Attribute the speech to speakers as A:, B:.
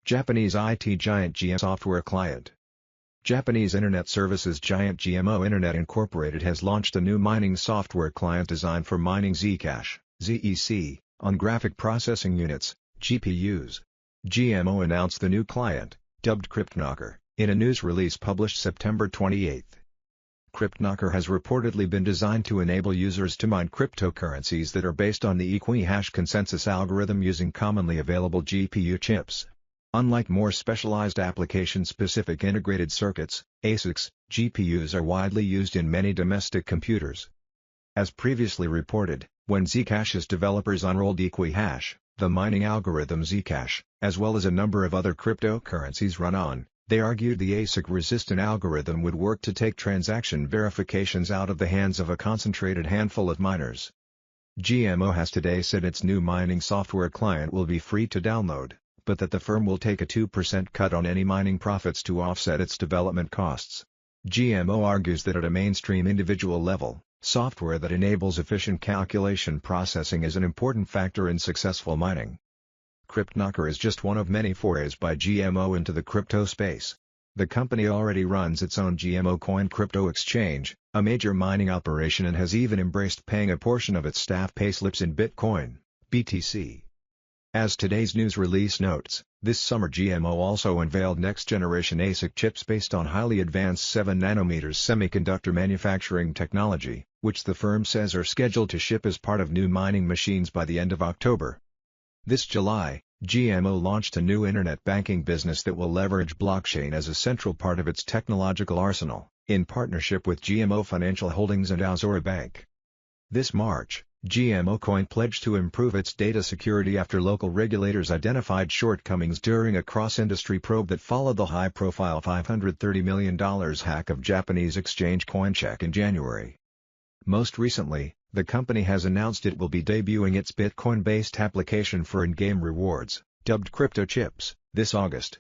A: Japanese IT giant GMO software client. Japanese internet services giant GMO Internet Incorporated has launched a new mining software client designed for mining Zcash, ZEC, on graphic processing units, GPUs. GMO announced the new client, dubbed CryptKnocker, in a news release published September 28. CryptKnocker has reportedly been designed to enable users to mine cryptocurrencies that are based on the Equihash consensus algorithm using commonly available GPU chips. Unlike more specialized application-specific integrated circuits, ASICs, GPUs are widely used in many domestic computers. As previously reported, when Zcash's developers unrolled Equihash, the mining algorithm Zcash, as well as a number of other cryptocurrencies run on, they argued the ASIC-resistant algorithm would work to take transaction verifications out of the hands of a concentrated handful of miners. GMO has today said its new mining software client will be free to download, but that the firm will take a 2% cut on any mining profits to offset its development costs. GMO argues that at a mainstream individual level, software that enables efficient calculation processing is an important factor in successful mining. CryptKnocker is just one of many forays by GMO into the crypto space. The company already runs its own GMO Coin crypto exchange, a major mining operation, and has even embraced paying a portion of its staff payslips in Bitcoin, BTC. As today's news release notes, this summer GMO also unveiled next-generation ASIC chips based on highly advanced 7nm semiconductor manufacturing technology, which the firm says are scheduled to ship as part of new mining machines by the end of October. This July, GMO launched a new internet banking business that will leverage blockchain as a central part of its technological arsenal, in partnership with GMO Financial Holdings and Azora Bank. This March, GMO Coin pledged to improve its data security after local regulators identified shortcomings during a cross-industry probe that followed the high-profile $530 million hack of Japanese exchange CoinCheck in January. Most recently, the company has announced it will be debuting its Bitcoin-based application for in-game rewards, dubbed Crypto Chips, this August.